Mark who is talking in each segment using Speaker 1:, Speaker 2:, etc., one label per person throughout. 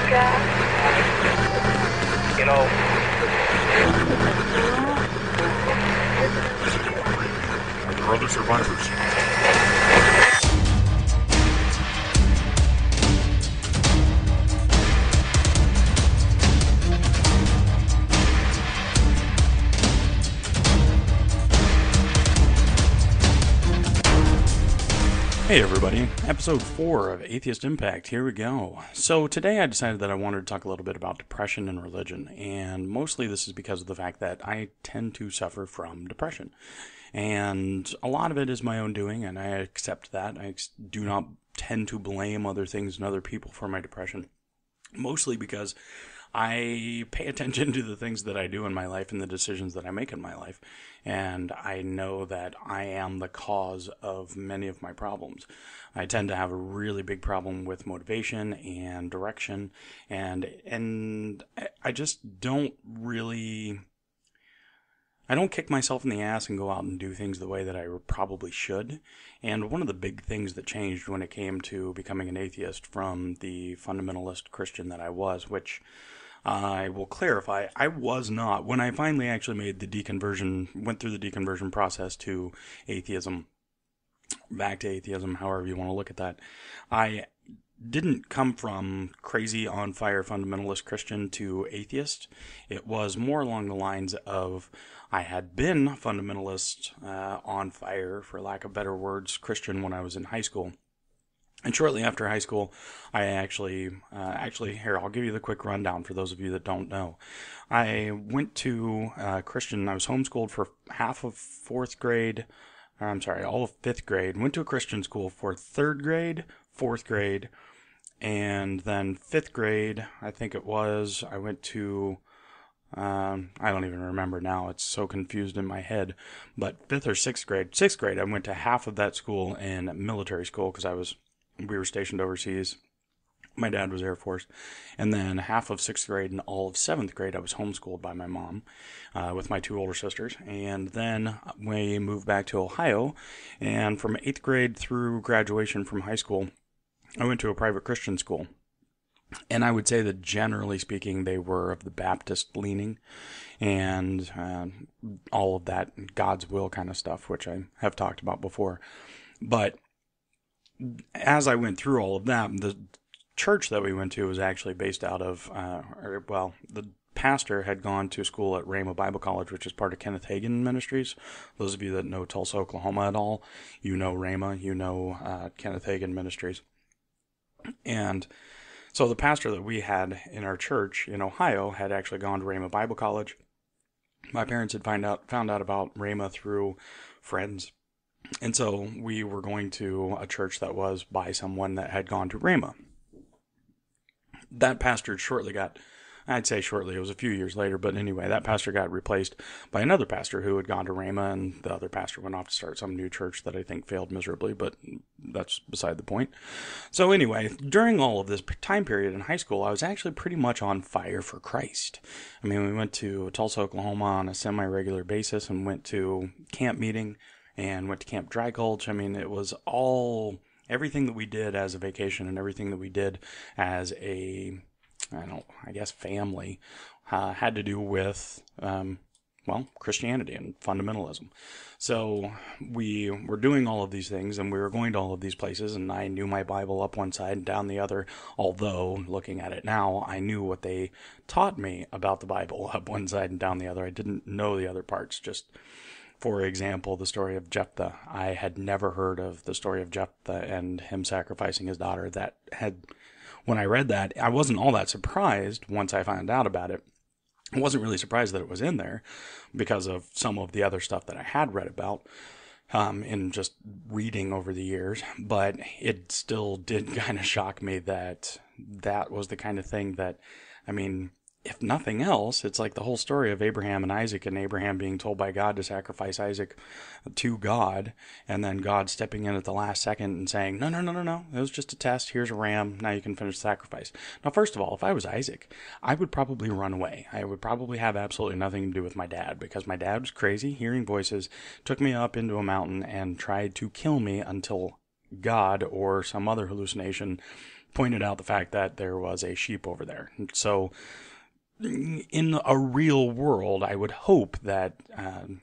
Speaker 1: You know,
Speaker 2: There are other survivors. Hey everybody, episode 4 of Atheist Impact, here we go. So today I decided that I wanted to talk a little bit about depression and religion, and mostly this is because of the fact that I tend to suffer from depression. And a lot of it is my own doing, and I accept that. I do not tend to blame other things and other people for my depression, mostly because I pay attention to the things that I do in my life and the decisions that I make in my life. And I know that I am the cause of many of my problems. I tend to have a really big problem with motivation and direction. And I just don't really... I don't kick myself in the ass and go out and do things the way that I probably should. And one of the big things that changed when it came to becoming an atheist from the fundamentalist Christian that I was, which I will clarify, I was not. When I finally actually made the deconversion, went through the deconversion process to atheism, back to atheism, however you want to look at that, I didn't come from crazy on fire fundamentalist Christian to atheist. It was more along the lines of I had been fundamentalist on fire, for lack of better words, Christian when I was in high school. And shortly after high school, I actually, here, I'll give you the quick rundown for those of you that don't know. I went to Christian, I was homeschooled for half of all of fifth grade, went to a Christian school for third grade, fourth grade, and then fifth grade, I think it was, I went to, I don't even remember now, it's so confused in my head, but fifth or sixth grade, I went to half of that school in military school because we were stationed overseas. My dad was Air Force. And then half of sixth grade and all of seventh grade, I was homeschooled by my mom with my two older sisters. And then we moved back to Ohio. And from eighth grade through graduation from high school, I went to a private Christian school. And I would say that generally speaking, they were of the Baptist leaning and all of that God's will kind of stuff, which I have talked about before. But as I went through all of that, the church that we went to was actually based out of, the pastor had gone to school at Rhema Bible College, which is part of Kenneth Hagin Ministries. Those of you that know Tulsa, Oklahoma at all, you know Rhema, you know Kenneth Hagin Ministries. And so the pastor that we had in our church in Ohio had actually gone to Rhema Bible College. My parents had found out about Rhema through friends. And so we were going to a church that was by someone that had gone to Rhema. That pastor it was a few years later, but anyway, that pastor got replaced by another pastor who had gone to Rhema, and the other pastor went off to start some new church that I think failed miserably, but that's beside the point. So anyway, during all of this time period in high school, I was actually pretty much on fire for Christ. I mean, we went to Tulsa, Oklahoma on a semi-regular basis and went to camp meeting and went to Camp Dry Gulch. I mean, it was everything that we did as a vacation and everything that we did as a, family, had to do with, Christianity and fundamentalism. So we were doing all of these things and we were going to all of these places, and I knew my Bible up one side and down the other, although looking at it now, I knew what they taught me about the Bible up one side and down the other. I didn't know the other parts. Just for example, the story of Jephthah. I had never heard of the story of Jephthah and him sacrificing his daughter. When I read that, I wasn't all that surprised once I found out about it. I wasn't really surprised that it was in there because of some of the other stuff that I had read about in just reading over the years. But it still did kind of shock me that that was the kind of thing that, if nothing else, it's like the whole story of Abraham and Isaac, and Abraham being told by God to sacrifice Isaac to God, and then God stepping in at the last second and saying, no, it was just a test, here's a ram, now you can finish the sacrifice. Now, first of all, if I was Isaac, I would probably run away. I would probably have absolutely nothing to do with my dad, because my dad was crazy, hearing voices, took me up into a mountain, and tried to kill me until God or some other hallucination pointed out the fact that there was a sheep over there. So in a real world, I would hope that, and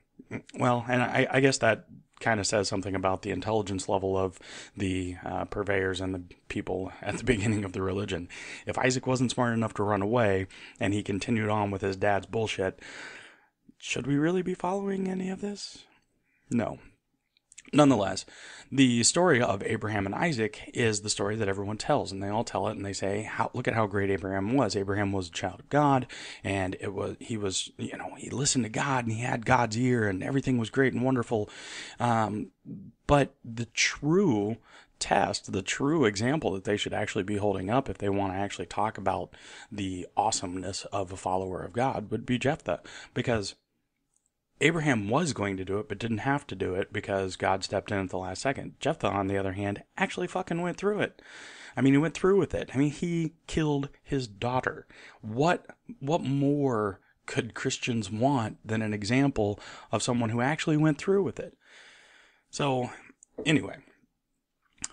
Speaker 2: I guess that kind of says something about the intelligence level of the purveyors and the people at the beginning of the religion. If Isaac wasn't smart enough to run away and he continued on with his dad's bullshit, should we really be following any of this? No. Nonetheless, the story of Abraham and Isaac is the story that everyone tells, and they all tell it, and they say, "Look at how great Abraham was. Abraham was a child of God, and he listened to God, and he had God's ear, and everything was great and wonderful." But the true test, the true example that they should actually be holding up if they want to actually talk about the awesomeness of a follower of God would be Jephthah, because Abraham was going to do it, but didn't have to do it because God stepped in at the last second. Jephthah, on the other hand, actually fucking went through it. I mean, he went through with it. I mean, he killed his daughter. What more could Christians want than an example of someone who actually went through with it? So, anyway,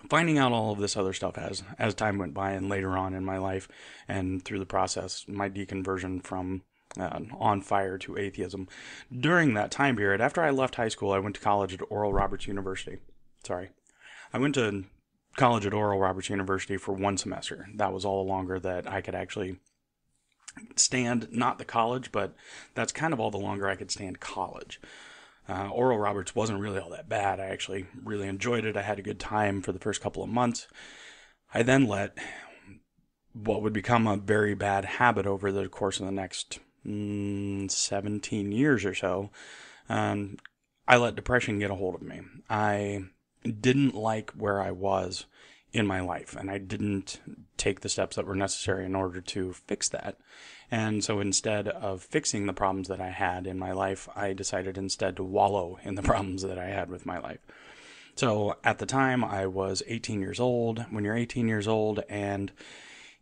Speaker 2: finding out all of this other stuff as time went by and later on in my life and through the process, my deconversion from on fire to atheism. During that time period, after I left high school, I went to college at Oral Roberts University. I went to college at Oral Roberts University for 1 semester. That was all the longer that I could actually stand, not the college, but that's kind of all the longer I could stand college. Oral Roberts wasn't really all that bad. I actually really enjoyed it. I had a good time for the first couple of months. I then let what would become a very bad habit over the course of the next 17 years or so. I let depression get a hold of me. I didn't like where I was in my life, and I didn't take the steps that were necessary in order to fix that. And so instead of fixing the problems that I had in my life, I decided instead to wallow in the problems that I had with my life. So at the time, I was 18 years old. When you're 18 years old and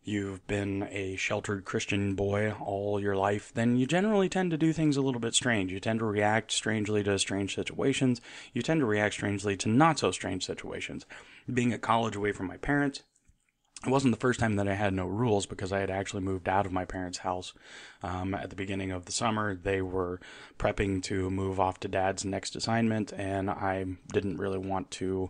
Speaker 2: you've been a sheltered Christian boy all your life, then you generally tend to do things a little bit strange. You tend to react strangely to strange situations. You tend to react strangely to not so strange situations. Being at college away from my parents, it wasn't the first time that I had no rules because I had actually moved out of my parents' house at the beginning of the summer. They were prepping to move off to Dad's next assignment, and I didn't really want to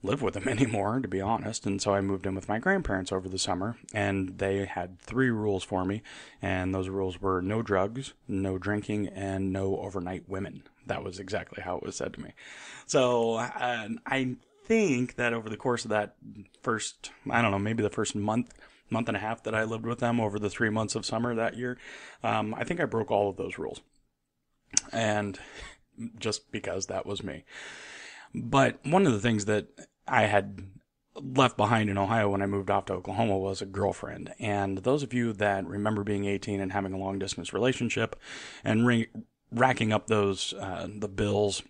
Speaker 2: live with them anymore, to be honest, and so I moved in with my grandparents over the summer, and they had 3 rules for me, and those rules were no drugs, no drinking, and no overnight women. That was exactly how it was said to me. So I think that over the course of that first, maybe the first month and a half that I lived with them over the 3 months of summer that year, I think I broke all of those rules, and just because that was me. But one of the things that I had left behind in Ohio when I moved off to Oklahoma was a girlfriend. And those of you that remember being 18 and having a long distance relationship and racking up those the bills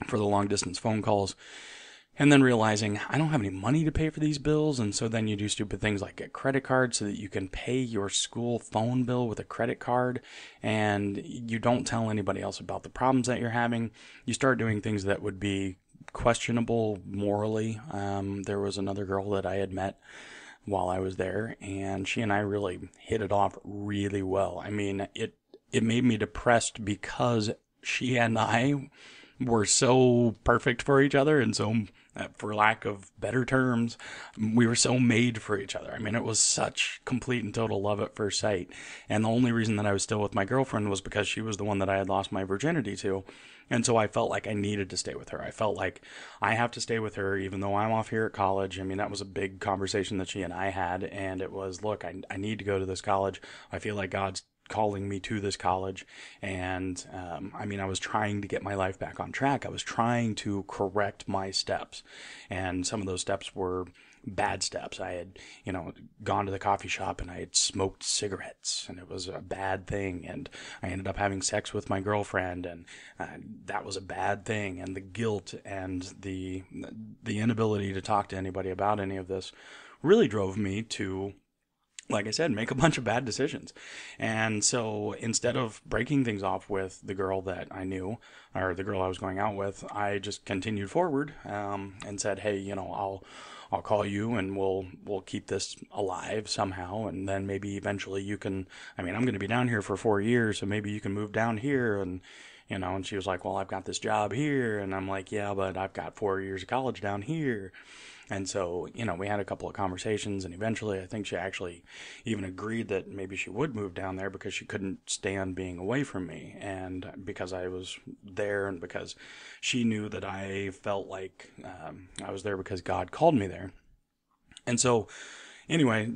Speaker 2: for the long distance phone calls, and then realizing I don't have any money to pay for these bills, and so then you do stupid things like get credit cards so that you can pay your school phone bill with a credit card, and you don't tell anybody else about the problems that you're having. You start doing things that would be questionable morally. There was another girl that I had met while I was there, and she and I really hit it off really well. I mean, it made me depressed because she and I were so perfect for each other, and so, for lack of better terms, we were so made for each other. I mean, it was such complete and total love at first sight, and the only reason that I was still with my girlfriend was because she was the one that I had lost my virginity to, and so I felt like I needed to stay with her. I felt like I have to stay with her even though I'm off here at college. I mean, that was a big conversation that she and I had, and it was, look, I need to go to this college. I feel like God's calling me to this college, and I was trying to get my life back on track. I was trying to correct my steps, and some of those steps were bad steps. I had, gone to the coffee shop and I had smoked cigarettes, and it was a bad thing, and I ended up having sex with my girlfriend, and that was a bad thing, and the guilt and the inability to talk to anybody about any of this really drove me to like I said, make a bunch of bad decisions. And so instead of breaking things off with the girl that I knew, or the girl I was going out with, I just continued forward, and said, hey, I'll call you and we'll keep this alive somehow. And then maybe eventually you can, I'm going to be down here for 4 years, so maybe you can move down here. And she was like, well, I've got this job here. And I'm like, yeah, but I've got 4 years of college down here. And so, we had a couple of conversations, and eventually I think she actually even agreed that maybe she would move down there because she couldn't stand being away from me. And because I was there, and because she knew that I felt like I was there because God called me there. And so, anyway,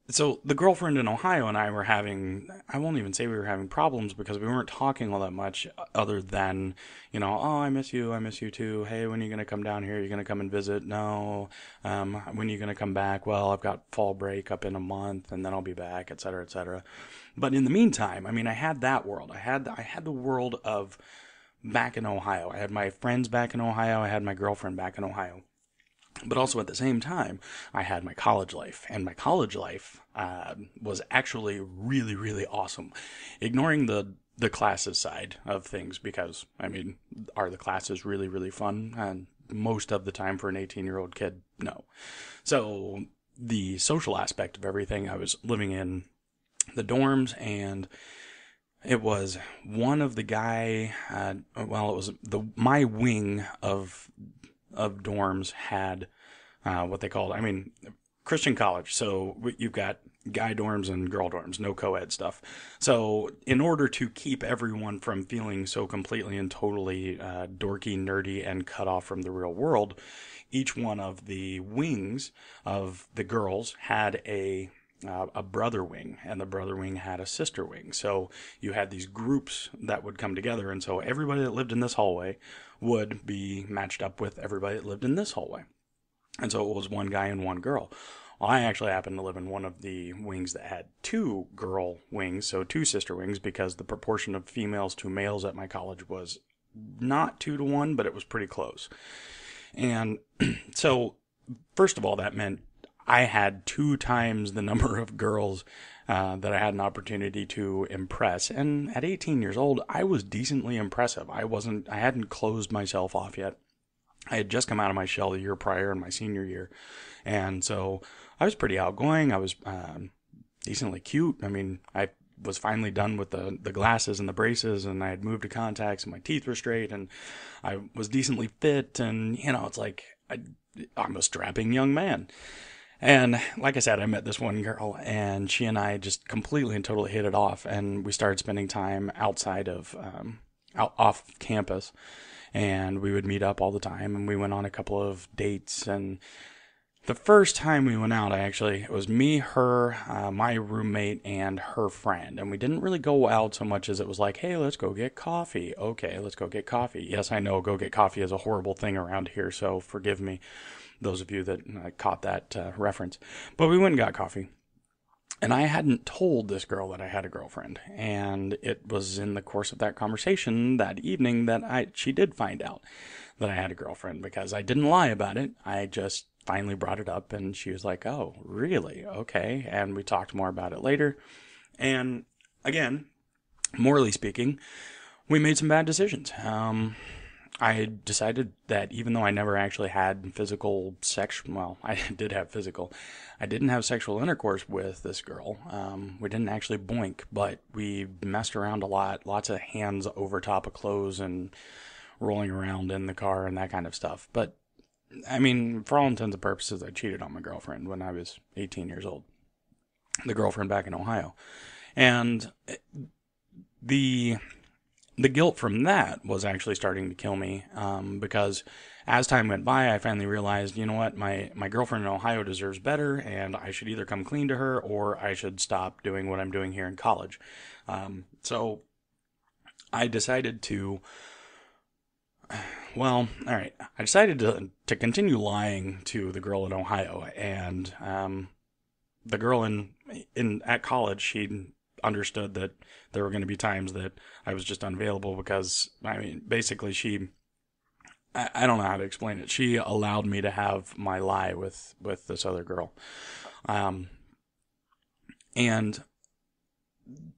Speaker 2: so the girlfriend in Ohio and I were having, I won't even say we were having problems, because we weren't talking all that much other than, oh, I miss you too. Hey, when are you going to come down here? Are you going to come and visit? No. When are you going to come back? Well, I've got fall break up in a month and then I'll be back, et cetera, et cetera. But in the meantime, I had that world. I had the world of back in Ohio. I had my friends back in Ohio. I had my girlfriend back in Ohio. But also at the same time, I had my college life, and my college life was actually really, really awesome. Ignoring the classes side of things, because, are the classes really, really fun? And most of the time for an 18-year-old kid, no. So the social aspect of everything, I was living in the dorms, and it was one of the it was my wing of dorms had what they called, Christian college. So you've got guy dorms and girl dorms, no co-ed stuff. So in order to keep everyone from feeling so completely and totally dorky, nerdy, and cut off from the real world, each one of the wings of the girls had a brother wing, and the brother wing had a sister wing. So you had these groups that would come together, and so everybody that lived in this hallway would be matched up with everybody that lived in this hallway. And so it was one guy and one girl. Well, I actually happened to live in one of the wings that had two girl wings, so two sister wings, because the proportion of females to males at my college was not 2-to-1, but it was pretty close. And so, first of all, that meant I had 2 times the number of girls that I had an opportunity to impress. And at 18 years old, I was decently impressive. I hadn't closed myself off yet. I had just come out of my shell the year prior in my senior year. And so I was pretty outgoing. I was decently cute. I was finally done with the glasses and the braces, and I had moved to contacts, and my teeth were straight, and I was decently fit. And, it's like I'm a strapping young man. And like I said, I met this one girl, and she and I just completely and totally hit it off. And we started spending time outside of, off campus, and we would meet up all the time, and we went on a couple of dates. And the first time we went out, it was me, her, my roommate, and her friend. And we didn't really go out so much as it was like, hey, let's go get coffee. Okay, let's go get coffee. Yes, I know go get coffee is a horrible thing around here, so forgive me, those of you that caught that reference. But we went and got coffee. And I hadn't told this girl that I had a girlfriend. And it was in the course of that conversation that evening that she did find out that I had a girlfriend, because I didn't lie about it. I just finally brought it up, and she was like, oh, really? Okay. And we talked more about it later. And again, morally speaking, we made some bad decisions. I decided that even though I never actually had I did have physical. I didn't have sexual intercourse with this girl. We didn't actually boink, but we messed around a lot. Lots of hands over top of clothes and rolling around in the car and that kind of stuff. But, for all intents and purposes, I cheated on my girlfriend when I was 18 years old. The girlfriend back in Ohio. And the guilt from that was actually starting to kill me, because as time went by, I finally realized, you know what, my girlfriend in Ohio deserves better, and I should either come clean to her or I should stop doing what I'm doing here in college. So I decided to, all right, I decided to continue lying to the girl in Ohio, and the girl at college, she understood that there were going to be times that I was just unavailable, because basically I don't know how to explain it. She allowed me to have my lie with this other girl. And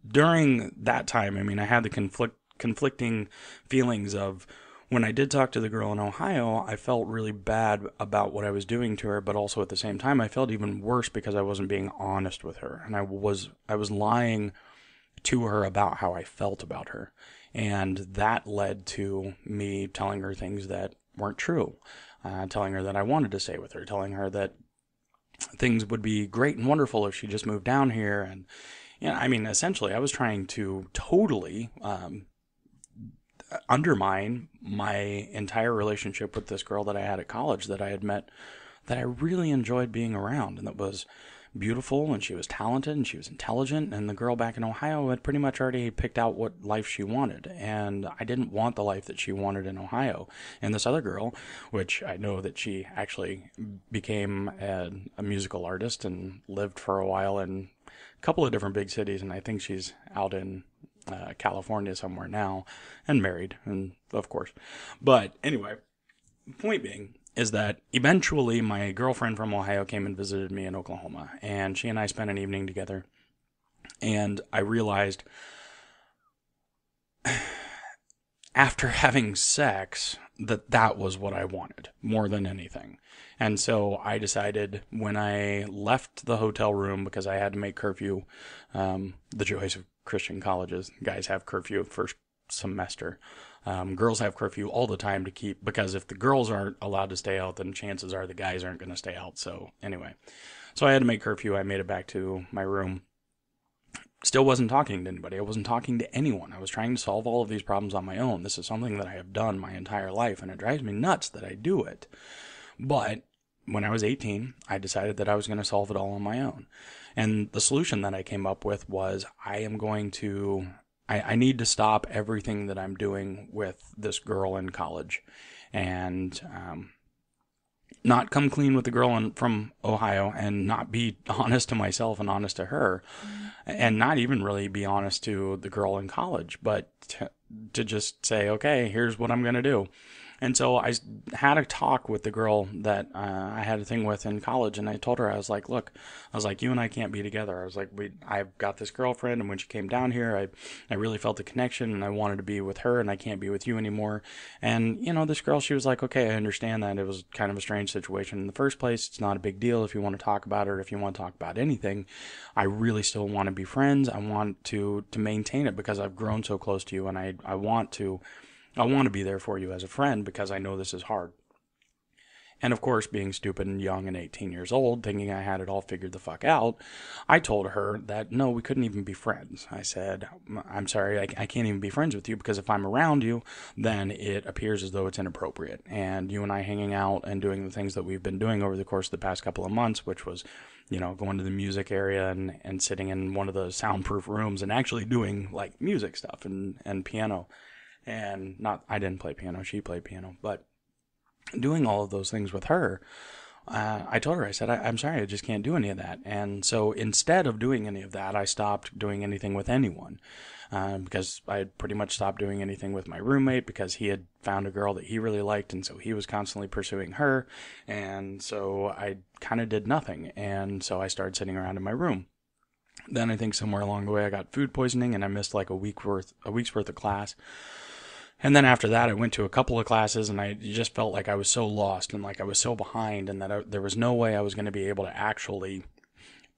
Speaker 2: during that time, I mean, I had the conflicting feelings of when I did talk to the girl in Ohio, I felt really bad about what I was doing to her, but also at the same time, I felt even worse because I wasn't being honest with her, and I was lying to her about how I felt about her, and that led to me telling her things that weren't true, telling her that I wanted to stay with her, telling her that things would be great and wonderful if she just moved down here, and I mean, essentially, I was trying to totally undermine my entire relationship with this girl that I had at college that I had met, that I really enjoyed being around, and that was beautiful, and she was talented, and she was intelligent, and the girl back in Ohio had pretty much already picked out what life she wanted, and I didn't want the life that she wanted in Ohio. And this other girl, which I know that she actually became a musical artist and lived for a while in a couple of different big cities, and I think she's out in California somewhere now, and married, and of course. But anyway, point being is that eventually my girlfriend from Ohio came and visited me in Oklahoma, and she and I spent an evening together, and I realized after having sex that that was what I wanted more than anything. And so I decided when I left the hotel room, because I had to make curfew, the joys of Christian colleges, guys have curfew first semester. Girls have curfew all the time to keep, because if the girls aren't allowed to stay out, then chances are the guys aren't going to stay out. So anyway, so I had to make curfew. I made it back to my room. Still wasn't talking to anybody. I wasn't talking to anyone. I was trying to solve all of these problems on my own. This is something that I have done my entire life, and it drives me nuts that I do it. But when I was 18, I decided that I was going to solve it all on my own. And the solution that I came up with was I need to stop everything that I'm doing with this girl in college, and not come clean with the girl from Ohio, and not be honest to myself and honest to her, and not even really be honest to the girl in college, but to just say, okay, here's what I'm going to do. And so I had a talk with the girl that I had a thing with in college, and I told her, I was like, look, you and I can't be together. I was like, I've got this girlfriend, and when she came down here, I really felt a connection, and I wanted to be with her, and I can't be with you anymore. And, this girl, she was like, okay, I understand that. It was kind of a strange situation in the first place. It's not a big deal if you want to talk about it, or if you want to talk about anything. I really still want to be friends. I want to maintain it because I've grown so close to you, and I want to be there for you as a friend because I know this is hard. And of course, being stupid and young and 18 years old, thinking I had it all figured the fuck out, I told her that no, we couldn't even be friends. I said, I'm sorry, I can't even be friends with you because if I'm around you, then it appears as though it's inappropriate. And you and I hanging out and doing the things that we've been doing over the course of the past couple of months, which was, going to the music area and sitting in one of the soundproof rooms and actually doing like music stuff and piano. And I didn't play piano, she played piano, but doing all of those things with her, I told her, I said, I'm sorry, I just can't do any of that. And so instead of doing any of that, I stopped doing anything with anyone, because I had pretty much stopped doing anything with my roommate because he had found a girl that he really liked, and so he was constantly pursuing her, and so I kind of did nothing, and so I started sitting around in my room. Then I think somewhere along the way I got food poisoning, and I missed like a week's worth of class. And then after that, I went to a couple of classes, and I just felt like I was so lost and like I was so behind, and that there was no way I was going to be able to actually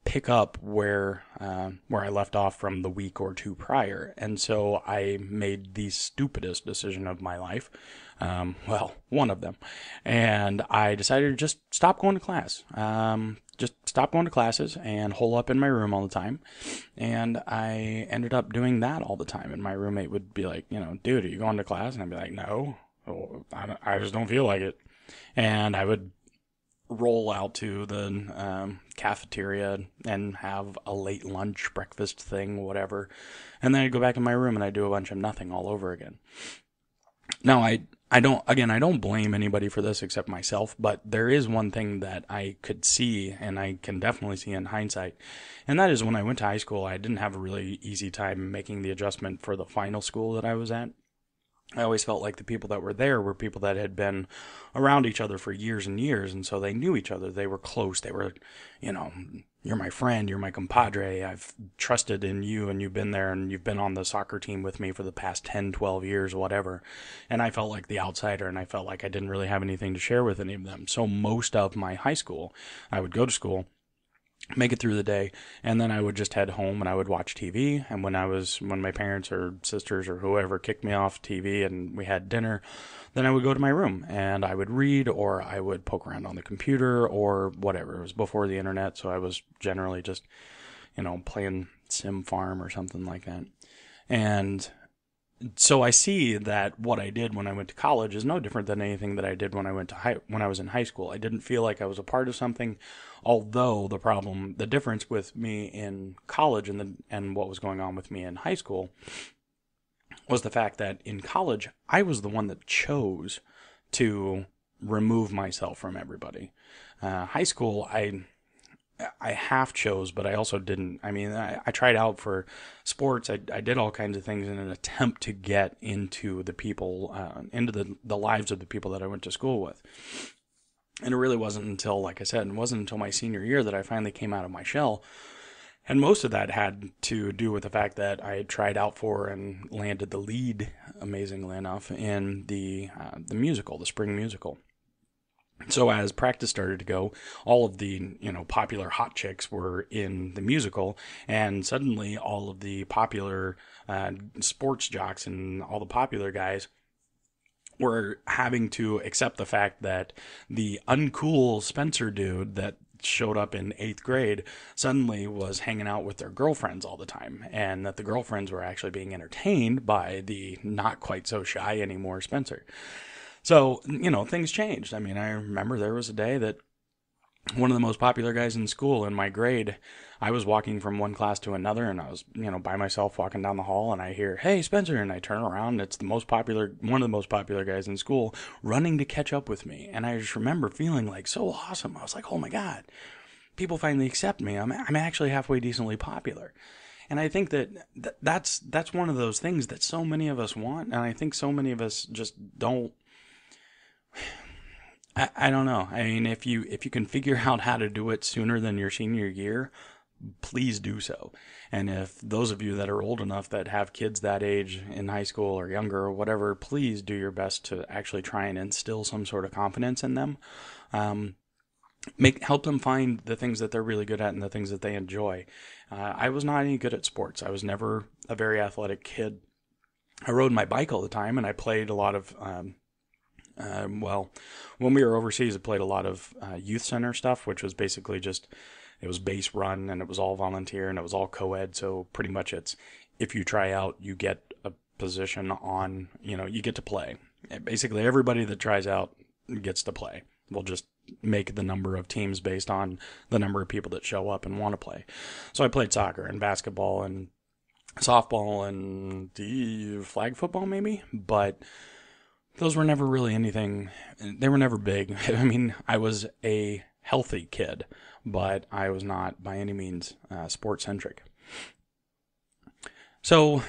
Speaker 2: pick up where I left off from the week or two prior. And so I made the stupidest decision of my life. One of them. And I decided to just stop going to class. Just stop going to classes and hole up in my room all the time. And I ended up doing that all the time. And my roommate would be like, dude, are you going to class? And I'd be like, no, I just don't feel like it. And I would roll out to the cafeteria and have a late lunch breakfast thing, whatever. And then I'd go back in my room and I'd do a bunch of nothing all over again. Now, I don't blame anybody for this except myself, but there is one thing that I could see, and I can definitely see in hindsight, and that is when I went to high school, I didn't have a really easy time making the adjustment for the final school that I was at. I always felt like the people that were there were people that had been around each other for years and years, and so they knew each other. They were close. They were, you're my friend, you're my compadre, I've trusted in you, and you've been there, and you've been on the soccer team with me for the past 10, 12 years, whatever. And I felt like the outsider, and I felt like I didn't really have anything to share with any of them. So most of my high school, I would go to school, make it through the day, and then I would just head home and I would watch TV. And when my parents or sisters or whoever kicked me off TV and we had dinner, then I would go to my room and I would read, or I would poke around on the computer or whatever. It was before the internet, so I was generally just, playing Sim Farm or something like that. And so I see that what I did when I went to college is no different than anything that I did when I was in high school. I didn't feel like I was a part of something, although the difference with me in college and what was going on with me in high school was the fact that in college I was the one that chose to remove myself from everybody. High school, I half chose, but I also didn't. I mean, I tried out for sports. I did all kinds of things in an attempt to get into the people, into the lives of the people that I went to school with. And it really wasn't until, like I said, it wasn't until my senior year that I finally came out of my shell. And most of that had to do with the fact that I had tried out for and landed the lead, amazingly enough, in the musical, the spring musical. So as practice started to go, all of the, popular hot chicks were in the musical, and suddenly all of the popular sports jocks and all the popular guys were having to accept the fact that the uncool Spencer dude that showed up in 8th grade suddenly was hanging out with their girlfriends all the time, and that the girlfriends were actually being entertained by the not quite so shy anymore Spencer. So, things changed. I mean, I remember there was a day that one of the most popular guys in school in my grade, I was walking from one class to another, and I was, by myself walking down the hall, and I hear, "Hey, Spencer," and I turn around, and it's one of the most popular guys in school running to catch up with me. And I just remember feeling like so awesome. I was like, oh my God, people finally accept me. I'm actually halfway decently popular. And I think that's one of those things that so many of us want, and I think so many of us just don't. I don't know. I mean, if you can figure out how to do it sooner than your senior year, please do so. And if those of you that are old enough that have kids that age in high school or younger or whatever, please do your best to actually try and instill some sort of confidence in them. Help them find the things that they're really good at and the things that they enjoy. I was not any good at sports. I was never a very athletic kid. I rode my bike all the time, and I played a lot of when we were overseas, I played a lot of youth center stuff, which was basically it was base run, and it was all volunteer, and it was all co-ed. So pretty much if you try out, you get a position on, you get to play. Basically, everybody that tries out gets to play. We'll just make the number of teams based on the number of people that show up and want to play. So I played soccer and basketball and softball and the flag football maybe, but those were never really anything. They were never big. I mean, I was a healthy kid, but I was not by any means sport-centric. So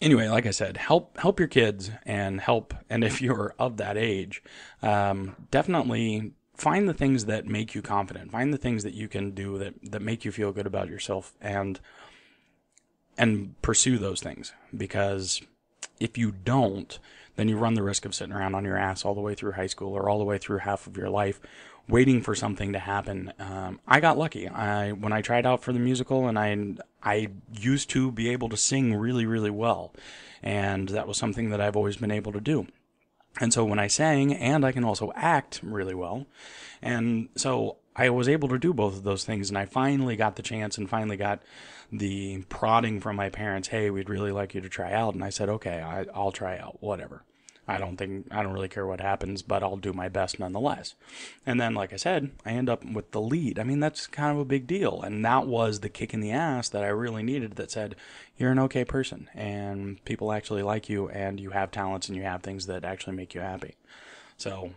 Speaker 2: anyway, like I said, help your kids and if you're of that age, definitely find the things that make you confident. Find the things that you can do that make you feel good about yourself, and pursue those things. Because if you don't, then you run the risk of sitting around on your ass all the way through high school or all the way through half of your life waiting for something to happen. I got lucky. When I tried out for the musical, and I used to be able to sing really, really well, and that was something that I've always been able to do. And so when I sang, and I can also act really well, and so I was able to do both of those things, and I finally got the chance and finally got the prodding from my parents, "Hey, we'd really like you to try out." And I said, "Okay, I'll try out, whatever. I don't really care what happens, but I'll do my best nonetheless." And then, like I said, I end up with the lead. I mean, that's kind of a big deal. And that was the kick in the ass that I really needed, that said, you're an okay person, and people actually like you, and you have talents, and you have things that actually make you happy. So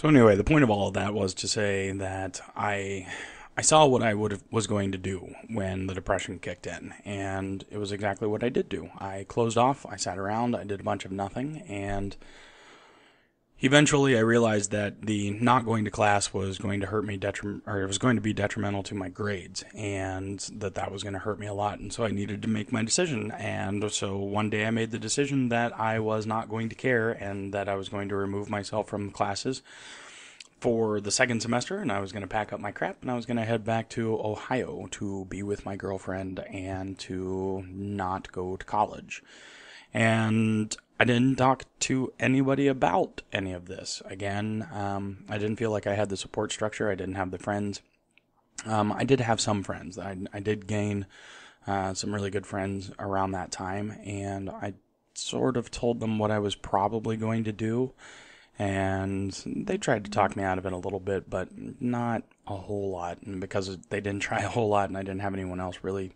Speaker 2: anyway, the point of all of that was to say that I saw what I was going to do when the depression kicked in, and it was exactly what I did do. I closed off, I sat around, I did a bunch of nothing, and Eventually, I realized that the not going to class was going to hurt me or it was going to be detrimental to my grades, and that was going to hurt me a lot. And so I needed to make my decision. And so one day I made the decision that I was not going to care, and that I was going to remove myself from classes for the second semester, and I was going to pack up my crap, and I was going to head back to Ohio to be with my girlfriend and to not go to college. And I didn't talk to anybody about any of this. Again, I didn't feel like I had the support structure. I didn't have the friends. I did have some friends. I did gain some really good friends around that time, and I sort of told them what I was probably going to do, and they tried to talk me out of it a little bit, but not a whole lot. And because they didn't try a whole lot, and I didn't have anyone else really,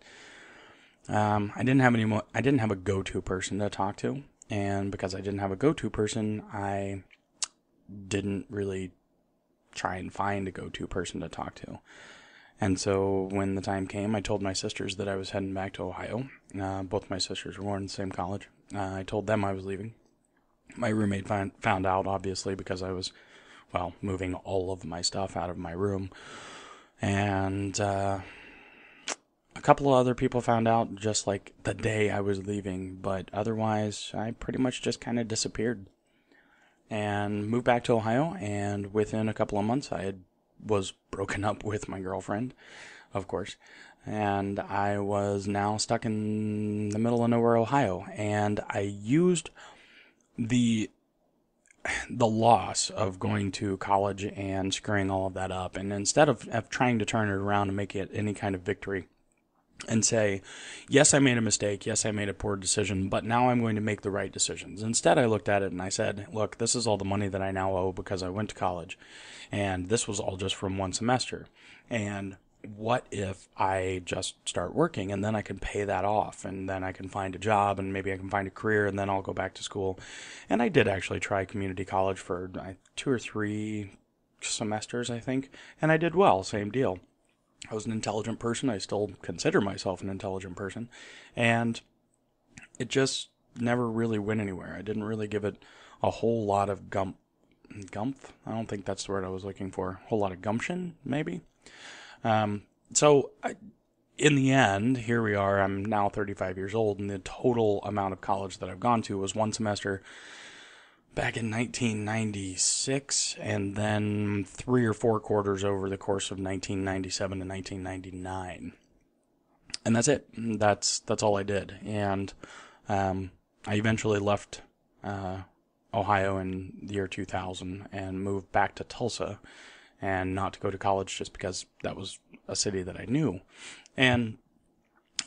Speaker 2: I didn't have a go-to person to talk to. And because I didn't have a go-to person, I didn't really try and find a go-to person to talk to. And so when the time came, I told my sisters that I was heading back to Ohio. Both my sisters were in the same college. I told them I was leaving. My roommate found out, obviously, because I was, moving all of my stuff out of my room. And a couple of other people found out just like the day I was leaving, but otherwise I pretty much just kind of disappeared and moved back to Ohio. And within a couple of months, I was broken up with my girlfriend, of course, and I was now stuck in the middle of nowhere, Ohio. And I used the loss of going to college and screwing all of that up, and instead of trying to turn it around and make it any kind of victory and say, yes, I made a mistake, yes, I made a poor decision, but now I'm going to make the right decisions. Instead, I looked at it and I said, look, this is all the money that I now owe because I went to college, and this was all just from one semester. And what if I just start working, and then I can pay that off, and then I can find a job, and maybe I can find a career, and then I'll go back to school. And I did actually try community college for 2 or 3 semesters, I think, and I did well, same deal. I was an intelligent person. I still consider myself an intelligent person. And it just never really went anywhere. I didn't really give it a whole lot of gumph? I don't think that's the word I was looking for. A whole lot of gumption, maybe? In the end, here we are. I'm now 35 years old, and the total amount of college that I've gone to was 1 semester back in 1996, and then 3 or 4 quarters over the course of 1997 to 1999. And that's it. That's all I did. And I eventually left Ohio in the year 2000 and moved back to Tulsa, and not to go to college just because that was a city that I knew. And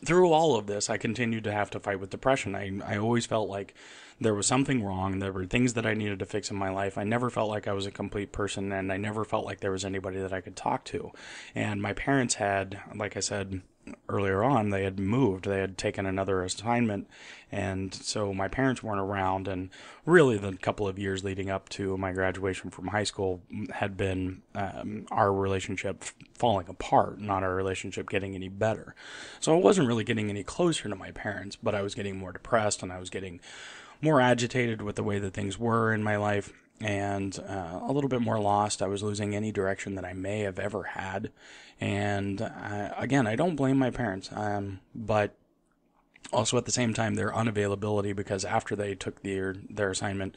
Speaker 2: through all of this, I continued to have to fight with depression. I always felt like there was something wrong. There were things that I needed to fix in my life. I never felt like I was a complete person, and I never felt like there was anybody that I could talk to. And my parents had, like I said earlier on, they had moved. They had taken another assignment, and so my parents weren't around. And really, the couple of years leading up to my graduation from high school had been our relationship falling apart, not our relationship getting any better. So I wasn't really getting any closer to my parents, but I was getting more depressed, and I was getting more agitated with the way that things were in my life, and a little bit more lost. I was losing any direction that I may have ever had. And again, I don't blame my parents, but also at the same time, their unavailability, because after they took their assignment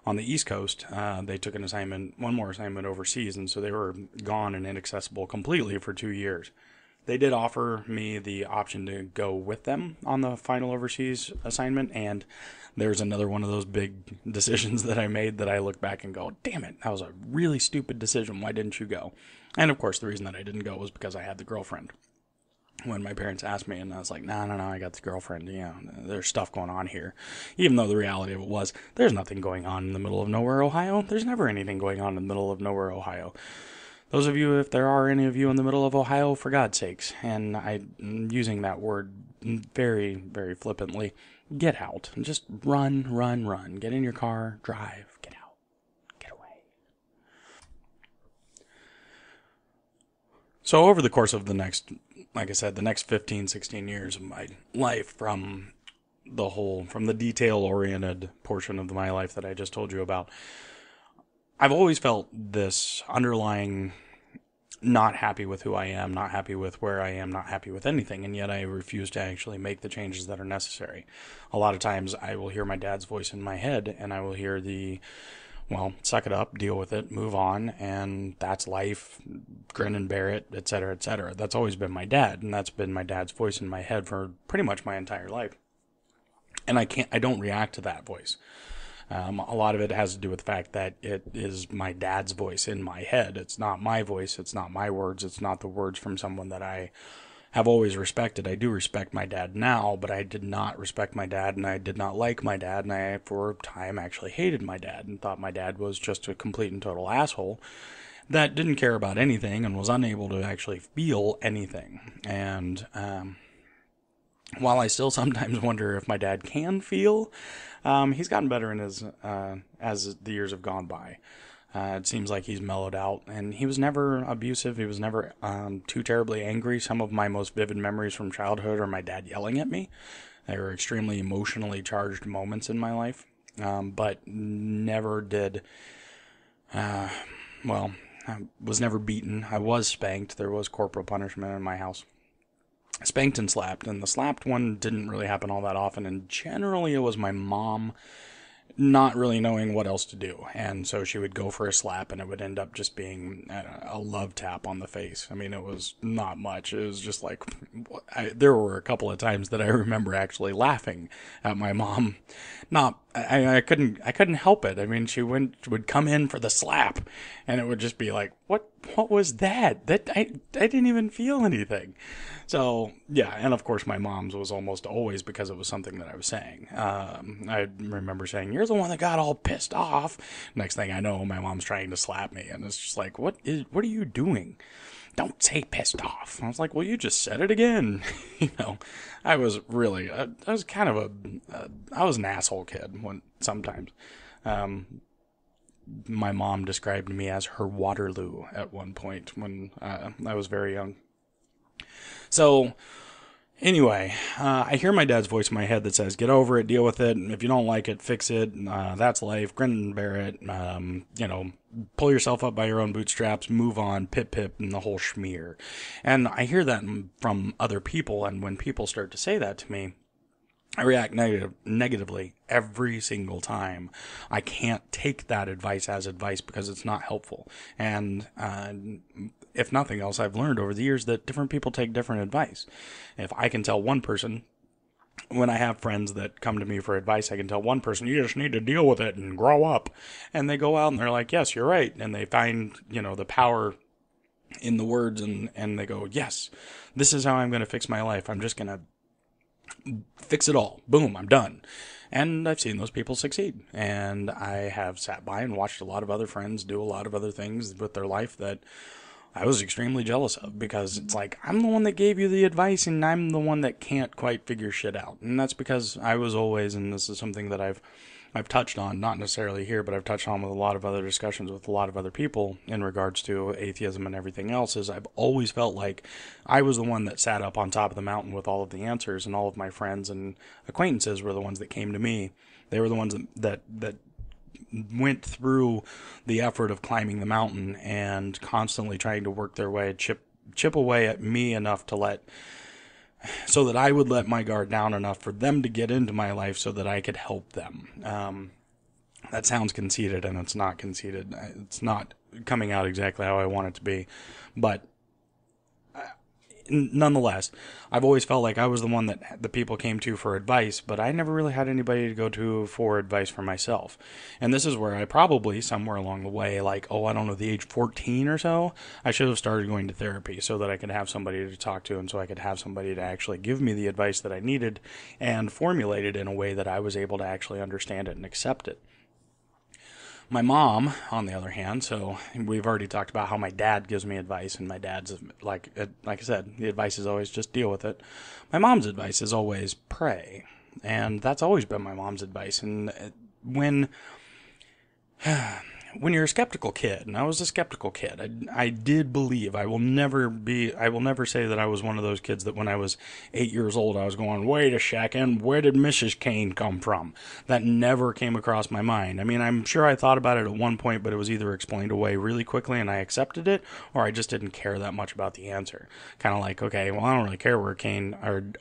Speaker 2: on the East Coast, they took one more assignment overseas, and so they were gone and inaccessible completely for 2 years. They did offer me the option to go with them on the final overseas assignment, and there's another one of those big decisions that I made that I look back and go, damn it, that was a really stupid decision. Why didn't you go? And of course, the reason that I didn't go was because I had the girlfriend. When my parents asked me, and I was like, no, I got the girlfriend. Yeah, there's stuff going on here. Even though the reality of it was, there's nothing going on in the middle of nowhere, Ohio. There's never anything going on in the middle of nowhere, Ohio. Those of you, if there are any of you in the middle of Ohio, for God's sakes, and I'm using that word very, very flippantly, get out. Just run. Get in your car, drive, get out, get away. So over the course of the next 15, 16 years of my life, from the detail-oriented portion of my life that I just told you about, I've always felt this underlying not happy with who I am, not happy with where I am, not happy with anything, and yet I refuse to actually make the changes that are necessary. A lot of times I will hear my dad's voice in my head, and I will hear well, suck it up, deal with it, move on, and that's life, grin and bear it, etc., etc. That's always been my dad, and that's been my dad's voice in my head for pretty much my entire life. And I don't react to that voice. A lot of it has to do with the fact that it is my dad's voice in my head. It's not my voice. It's not my words. It's not the words from someone that I have always respected. I do respect my dad now, but I did not respect my dad, and I did not like my dad, and I, for a time, actually hated my dad and thought my dad was just a complete and total asshole that didn't care about anything and was unable to actually feel anything. And while I still sometimes wonder if my dad can feel, he's gotten better in his as the years have gone by. It seems like he's mellowed out, and he was never abusive. He was never too terribly angry. Some of my most vivid memories from childhood are my dad yelling at me. They were extremely emotionally charged moments in my life, but never did. I was never beaten. I was spanked. There was corporal punishment in my house. Spanked and slapped, and the slapped one didn't really happen all that often, and generally it was my mom not really knowing what else to do, and so she would go for a slap, and it would end up just being a love tap on the face. I mean, it was not much. It was just like, there were a couple of times that I remember actually laughing at my mom. I couldn't help it. I mean, she would come in for the slap, and it would just be like, what was that? I didn't even feel anything. So, yeah, and of course my mom's was almost always because it was something that I was saying. I remember saying, "You're the one that got all pissed off." Next thing I know, my mom's trying to slap me, and it's just like, what are you doing? Don't say pissed off. I was like, well, you just said it again. I was really, I was kind of I was an asshole kid sometimes. My mom described me as her Waterloo at one point when I was very young. So, anyway, I hear my dad's voice in my head that says, get over it, deal with it, if you don't like it, fix it, that's life, grin and bear it, pull yourself up by your own bootstraps, move on, pip, and the whole schmear. And I hear that from other people, and when people start to say that to me, I react negatively every single time. I can't take that advice as advice because it's not helpful. And if nothing else, I've learned over the years that different people take different advice. If I can tell one person, when I have friends that come to me for advice, I can tell one person, you just need to deal with it and grow up. And they go out and they're like, yes, you're right. And they find, the power in the words and they go, yes, this is how I'm going to fix my life. I'm just going to fix it all. Boom, I'm done. And I've seen those people succeed. And I have sat by and watched a lot of other friends do a lot of other things with their life that I was extremely jealous of, because it's like, I'm the one that gave you the advice and I'm the one that can't quite figure shit out. And that's because I was always, and this is something that I've touched on, not necessarily here, but I've touched on with a lot of other discussions with a lot of other people in regards to atheism and everything else, is I've always felt like I was the one that sat up on top of the mountain with all of the answers, and all of my friends and acquaintances were the ones that came to me. They were the ones that went through the effort of climbing the mountain and constantly trying to work their way, chip away at me enough so that I would let my guard down enough for them to get into my life so that I could help them. That sounds conceited, and it's not conceited. It's not coming out exactly how I want it to be. But nonetheless, I've always felt like I was the one that the people came to for advice, but I never really had anybody to go to for advice for myself. And this is where I probably, somewhere along the way, like, the age 14 or so, I should have started going to therapy so that I could have somebody to talk to and so I could have somebody to actually give me the advice that I needed and formulate it in a way that I was able to actually understand it and accept it. My mom, on the other hand, so we've already talked about how my dad gives me advice, and my dad's, like I said, the advice is always just deal with it. My mom's advice is always pray, and that's always been my mom's advice. And when when you're a skeptical kid, and I was a skeptical kid, I did believe. I will never say that I was one of those kids that when I was 8 years old, I was going, wait a second, where did Mrs. Kane come from? That never came across my mind. I mean, I'm sure I thought about it at one point, but it was either explained away really quickly and I accepted it, or I just didn't care that much about the answer. Kind of like, okay, well, I don't really care where Kane,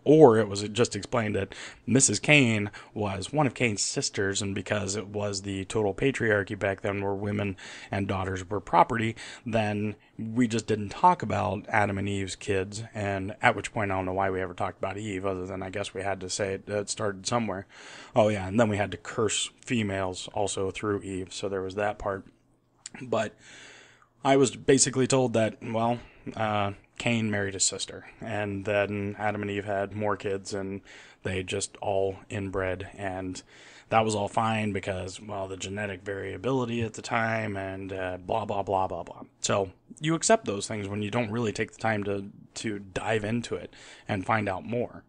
Speaker 2: or it was just explained that Mrs. Kane was one of Kane's sisters, and because it was the total patriarchy back then where women and daughters were property, then we just didn't talk about Adam and Eve's kids, and at which point I don't know why we ever talked about Eve, other than I guess we had to say it started somewhere. Oh yeah, and then we had to curse females also through Eve, so there was that part. But I was basically told that, well, Cain married his sister, and then Adam and Eve had more kids, and they just all inbred, and that was all fine because, well, the genetic variability at the time, and blah, blah, blah, blah, blah. So you accept those things when you don't really take the time to dive into it and find out more.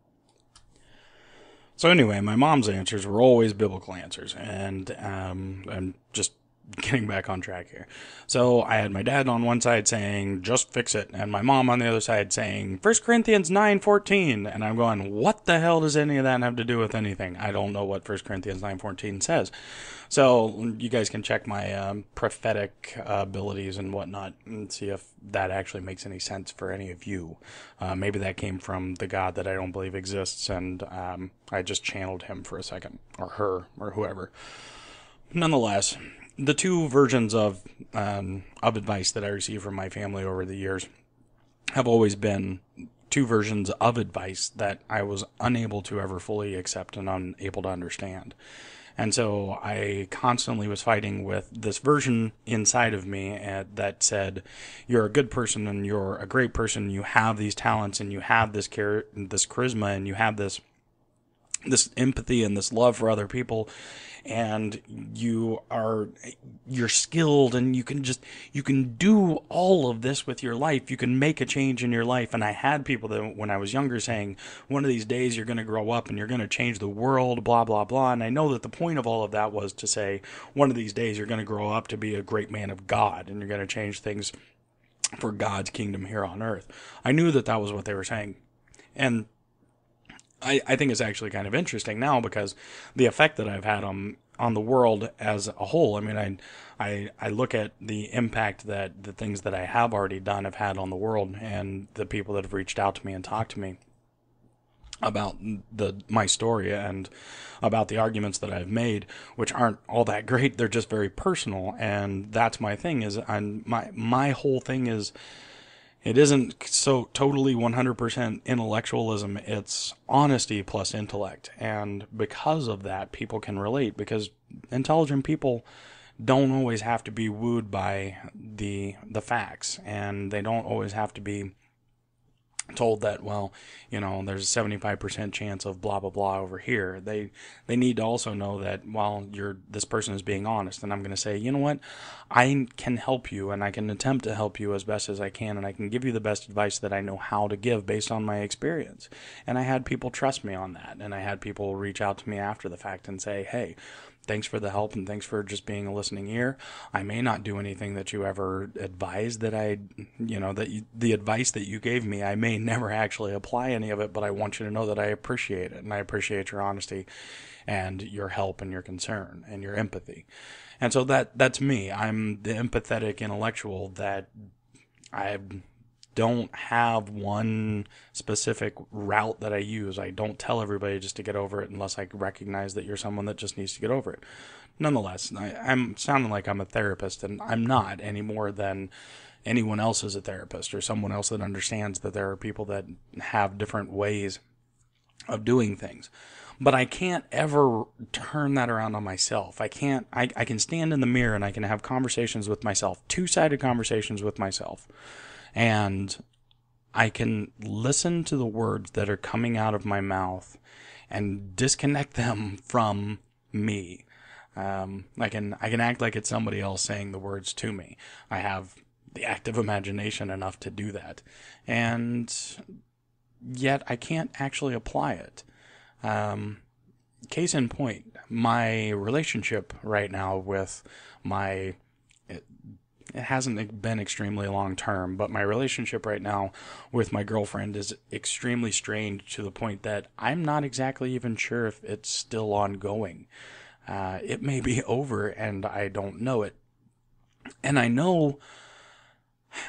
Speaker 2: So anyway, my mom's answers were always biblical answers, and I'm just getting back on track here. So I had my dad on one side saying, just fix it, and my mom on the other side saying, 1 Corinthians 9:14, and I'm going, what the hell does any of that have to do with anything? I don't know what 1 Corinthians 9:14 says. So you guys can check my prophetic abilities and whatnot and see if that actually makes any sense for any of you. Maybe that came from the God that I don't believe exists, and I just channeled him for a second, or her, or whoever. Nonetheless, the two versions of advice that I received from my family over the years have always been two versions of advice that I was unable to ever fully accept and unable to understand. And so I constantly was fighting with this version inside of me that said, you're a good person and you're a great person, you have these talents and you have this charisma and you have this empathy and this love for other people, and you're skilled, and you can do all of this with your life. You can make a change in your life. And I had people that when I was younger saying, one of these days you're going to grow up and you're going to change the world, blah, blah, blah. And I know that the point of all of that was to say, one of these days you're going to grow up to be a great man of God, and you're going to change things for God's kingdom here on earth. I knew that was what they were saying. And I think it's actually kind of interesting now because the effect that I've had on the world as a whole. I mean, I look at the impact that the things that I have already done have had on the world, and the people that have reached out to me and talked to me about my story and about the arguments that I've made, which aren't all that great. They're just very personal, and that's my thing. My whole thing is, it isn't so totally 100% intellectualism. It's honesty plus intellect. And because of that, people can relate, because intelligent people don't always have to be wooed by the facts, and they don't always have to be told that, well, there's a 75% chance of blah, blah, blah over here. They need to also know that, while this person is being honest, and I'm going to say, you know what, I can help you, and I can attempt to help you as best as I can, and I can give you the best advice that I know how to give based on my experience. And I had people trust me on that, and I had people reach out to me after the fact and say, hey, thanks for the help, and thanks for just being a listening ear. I may not do anything that you ever advised the advice that you gave me, I may never actually apply any of it, but I want you to know that I appreciate it, and I appreciate your honesty and your help and your concern and your empathy. And so that's me. I'm the empathetic intellectual that I don't have one specific route that I use. I don't tell everybody just to get over it unless I recognize that you're someone that just needs to get over it. Nonetheless, I'm sounding like I'm a therapist, and I'm not any more than anyone else is a therapist, or someone else that understands that there are people that have different ways of doing things. But I can't ever turn that around on myself. I can stand in the mirror and I can have conversations with myself, two-sided conversations with myself. And I can listen to the words that are coming out of my mouth and disconnect them from me. I can act like it's somebody else saying the words to me. I have the active imagination enough to do that. And yet I can't actually apply it. Case in point, my relationship right now with my it hasn't been extremely long term, but my relationship right now with my girlfriend is extremely strained to the point that I'm not exactly even sure if it's still ongoing. It may be over and I don't know it. And I know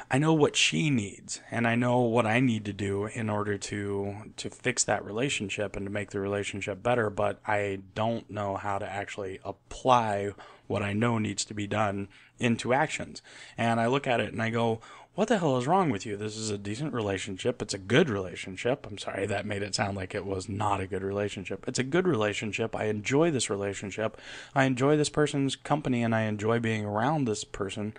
Speaker 2: what she needs, and I know what I need to do in order to fix that relationship and to make the relationship better, but I don't know how to actually apply what I know needs to be done into actions. And I look at it and I go, what the hell is wrong with you? This is a decent relationship. It's a good relationship. I'm sorry, that made it sound like it was not a good relationship. It's a good relationship. I enjoy this relationship. I enjoy this person's company, and I enjoy being around this person.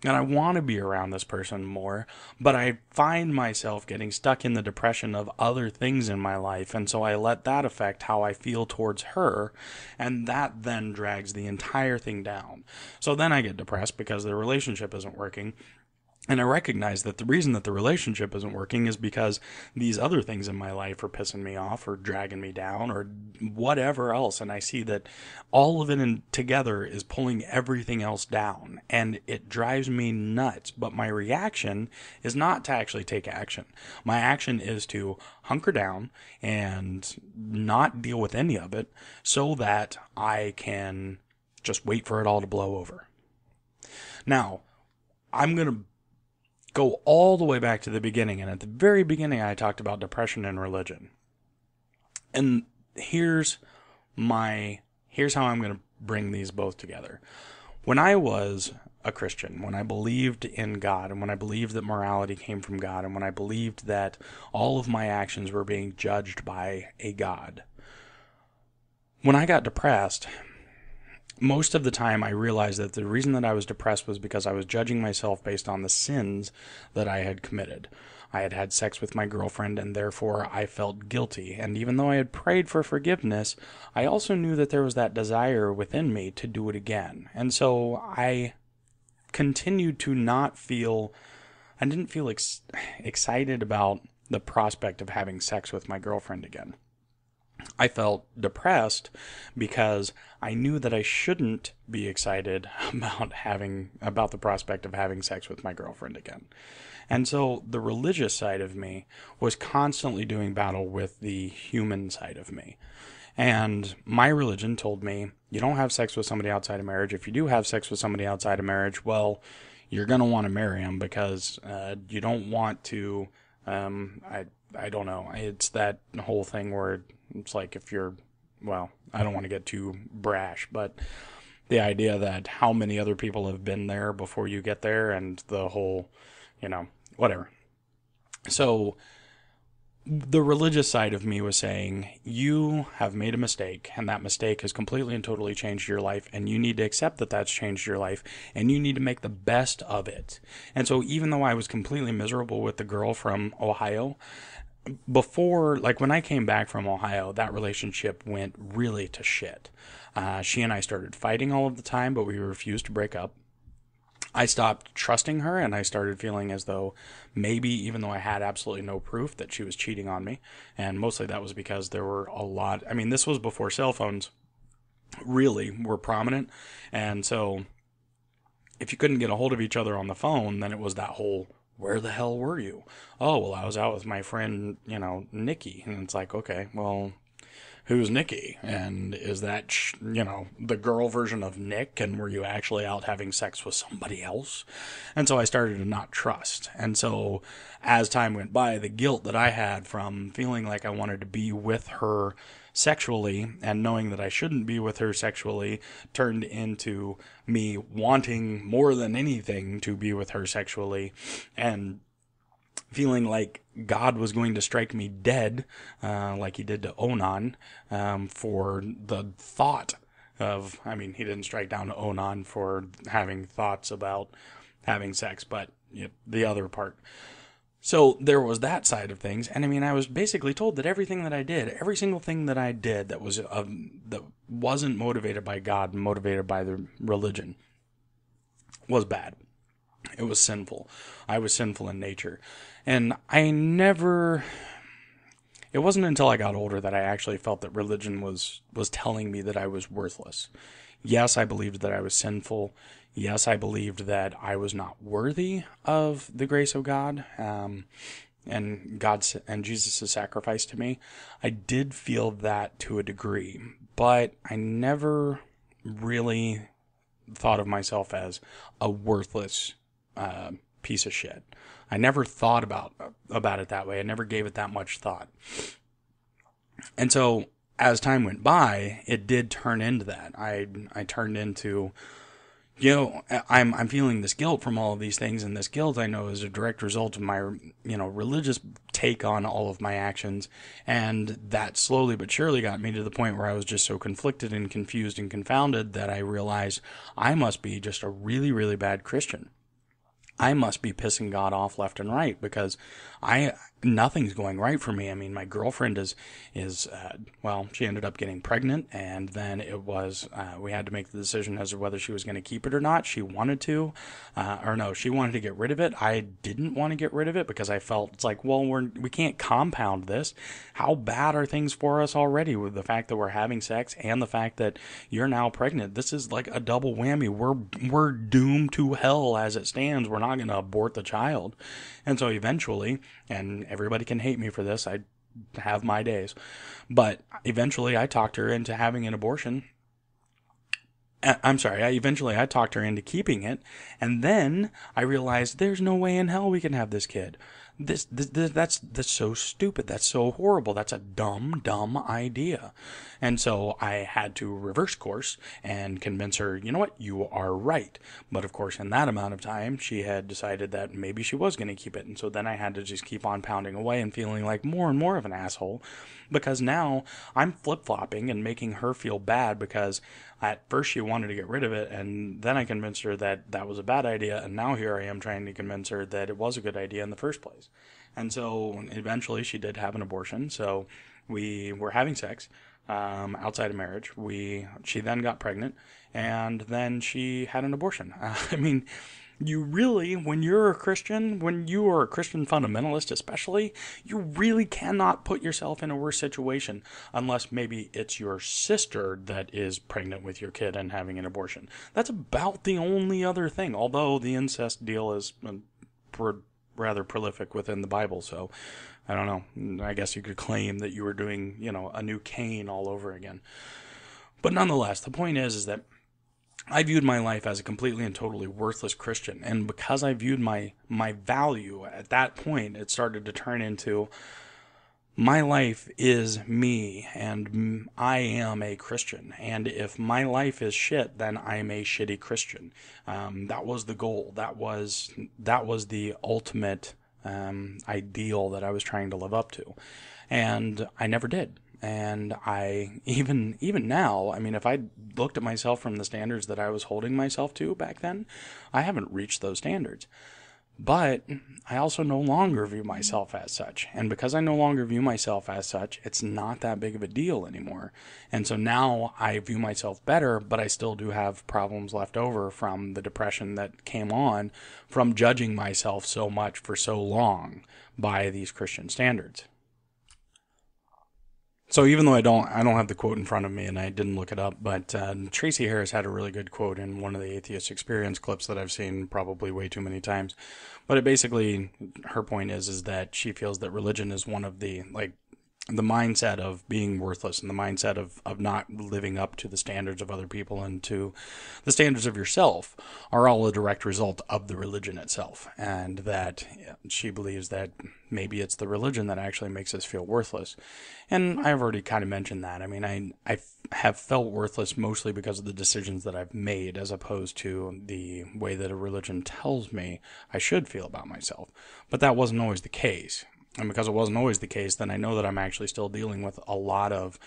Speaker 2: And I want to be around this person more, but I find myself getting stuck in the depression of other things in my life, and so I let that affect how I feel towards her, and that then drags the entire thing down. So then I get depressed because the relationship isn't working. And I recognize that the reason that the relationship isn't working is because these other things in my life are pissing me off or dragging me down or whatever else. And I see that all of it together is pulling everything else down. And it drives me nuts. But my reaction is not to actually take action. My action is to hunker down and not deal with any of it so that I can just wait for it all to blow over. Now, I'm going to go all the way back to the beginning, and at the very beginning I talked about depression and religion. And here's how I'm going to bring these both together. When I was a Christian, when I believed in God, and when I believed that morality came from God, and when I believed that all of my actions were being judged by a God, when I got depressed, most of the time I realized that the reason that I was depressed was because I was judging myself based on the sins that I had committed. I had had sex with my girlfriend, and therefore I felt guilty. And even though I had prayed for forgiveness, I also knew that there was that desire within me to do it again. And so I continued to not feel, I didn't feel excited about the prospect of having sex with my girlfriend again. I felt depressed because I knew that I shouldn't be excited about the prospect of having sex with my girlfriend again. And so the religious side of me was constantly doing battle with the human side of me. And my religion told me, you don't have sex with somebody outside of marriage. If you do have sex with somebody outside of marriage, well, you're going to want to marry him because you don't want to, I don't know. It's that whole thing where it's like I don't want to get too brash, but the idea that how many other people have been there before you get there and the whole, whatever. So the religious side of me was saying, you have made a mistake, and that mistake has completely and totally changed your life, and you need to accept that that's changed your life, and you need to make the best of it. And so even though I was completely miserable with the girl from Ohio, when I came back from Ohio, that relationship went really to shit. She and I started fighting all of the time, but we refused to break up. I stopped trusting her, and I started feeling as though maybe, even though I had absolutely no proof, that she was cheating on me. And mostly that was because there were this was before cell phones really were prominent. And so if you couldn't get a hold of each other on the phone, then it was that whole, where the hell were you? Oh, well, I was out with my friend, Nikki. And it's like, okay, well, who's Nikki? And is that, the girl version of Nick? And were you actually out having sex with somebody else? And so I started to not trust. And so as time went by, the guilt that I had from feeling like I wanted to be with her sexually and knowing that I shouldn't be with her sexually turned into me wanting more than anything to be with her sexually and feeling like God was going to strike me dead, like he did to Onan, for the thought of, he didn't strike down Onan for having thoughts about having sex, but the other part. So there was that side of things, and I was basically told that every single thing that I did that wasn't motivated by God, motivated by the religion, was bad. It was sinful. I was sinful in nature. And it wasn't until I got older that I actually felt that religion was telling me that I was worthless. Yes, I believed that I was sinful. Yes, I believed that I was not worthy of the grace of God, and God's and Jesus' sacrifice to me. I did feel that to a degree, but I never really thought of myself as a worthless piece of shit. I never thought about it that way. I never gave it that much thought. And so as time went by, it did turn into that. I turned into, I'm feeling this guilt from all of these things, and this guilt I know is a direct result of my, religious take on all of my actions, and that slowly but surely got me to the point where I was just so conflicted and confused and confounded that I realized I must be just a really, really bad Christian. I must be pissing God off left and right because nothing's going right for me. I mean, my girlfriend is she ended up getting pregnant, and then it was, we had to make the decision as to whether she was going to keep it or not. She wanted to, she wanted to get rid of it. I didn't want to get rid of it because I felt it's like, well, we can't compound this. How bad are things for us already with the fact that we're having sex and the fact that you're now pregnant? This is like a double whammy. We're doomed to hell as it stands. We're not going to abort the child. And so eventually, and everybody can hate me for this, I have my days, but eventually I talked her into having an abortion. Eventually I talked her into keeping it, and then I realized there's no way in hell we can have this kid. That's so stupid. That's so horrible. That's a dumb idea. And so I had to reverse course and convince her, you know what, you are right. But of course, in that amount of time, she had decided that maybe she was going to keep it. And so then I had to just keep on pounding away and feeling like more and more of an asshole, because now I'm flip-flopping and making her feel bad because at first she wanted to get rid of it, and then I convinced her that that was a bad idea, and now here I am trying to convince her that it was a good idea in the first place. And so eventually she did have an abortion, so we were having sex outside of marriage. She then got pregnant, and then she had an abortion. I mean, you really, when you're a Christian, when you are a Christian fundamentalist especially, you really cannot put yourself in a worse situation unless maybe it's your sister that is pregnant with your kid and having an abortion. That's about the only other thing, although the incest deal is rather prolific within the Bible, so I don't know. I guess you could claim that you were doing, a new Cain all over again. But nonetheless, the point is that I viewed my life as a completely and totally worthless Christian, and because I viewed my value at that point, it started to turn into my life is me, and I am a Christian, and if my life is shit, then I'm a shitty Christian. That was the goal. That was the ultimate ideal that I was trying to live up to, and I never did. And I, even now, I mean, if I looked at myself from the standards that I was holding myself to back then, I haven't reached those standards. But I also no longer view myself as such. And because I no longer view myself as such, it's not that big of a deal anymore. And so now I view myself better, but I still do have problems left over from the depression that came on from judging myself so much for so long by these Christian standards. So even though I don't have the quote in front of me, and I didn't look it up, but Tracy Harris had a really good quote in one of the Atheist Experience clips that I've seen probably way too many times. But it basically, her point is that she feels that religion is one of the mindset of being worthless and the mindset of not living up to the standards of other people and to the standards of yourself are all a direct result of the religion itself. And that she believes that maybe it's the religion that actually makes us feel worthless. And I've already kind of mentioned that. I mean, I have felt worthless mostly because of the decisions that I've made as opposed to the way that a religion tells me I should feel about myself. But that wasn't always the case. And because it wasn't always the case, then I know that I'm actually still dealing with a lot of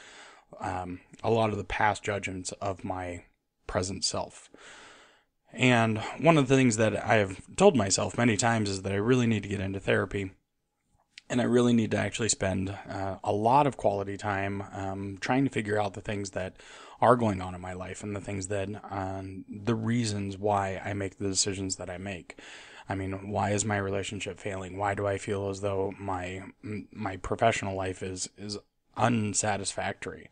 Speaker 2: the past judgments of my present self. And one of the things that I have told myself many times is that I really need to get into therapy. And I really need to actually spend a lot of quality time trying to figure out the things that are going on in my life and the things that, the reasons why I make the decisions that I make. I mean, why is my relationship failing? Why do I feel as though my professional life is unsatisfactory?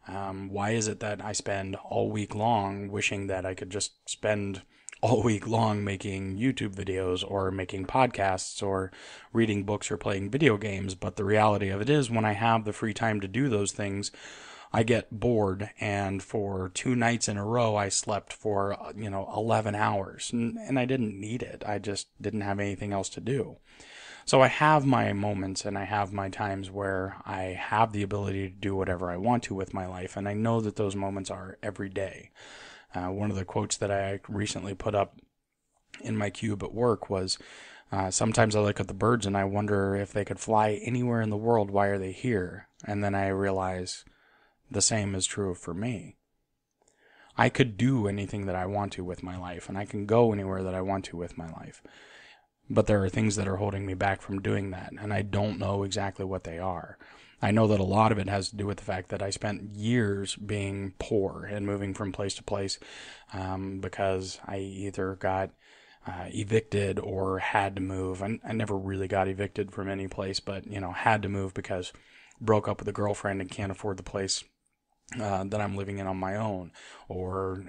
Speaker 2: Why is it that I spend all week long wishing that I could just spend all week long making YouTube videos or making podcasts or reading books or playing video games? But the reality of it is, when I have the free time to do those things, I get bored, and for 2 nights in a row, I slept for, 11 hours, and I didn't need it. I just didn't have anything else to do. So I have my moments and I have my times where I have the ability to do whatever I want to with my life, and I know that those moments are every day. One of the quotes that I recently put up in my cube at work was, sometimes I look at the birds and I wonder if they could fly anywhere in the world, why are they here? And then I realize the same is true for me. I could do anything that I want to with my life, and I can go anywhere that I want to with my life. But there are things that are holding me back from doing that, and I don't know exactly what they are. I know that a lot of it has to do with the fact that I spent years being poor and moving from place to place, because I either got evicted or had to move. I never really got evicted from any place, but had to move because broke up with a girlfriend and can't afford the place that I'm living in on my own, or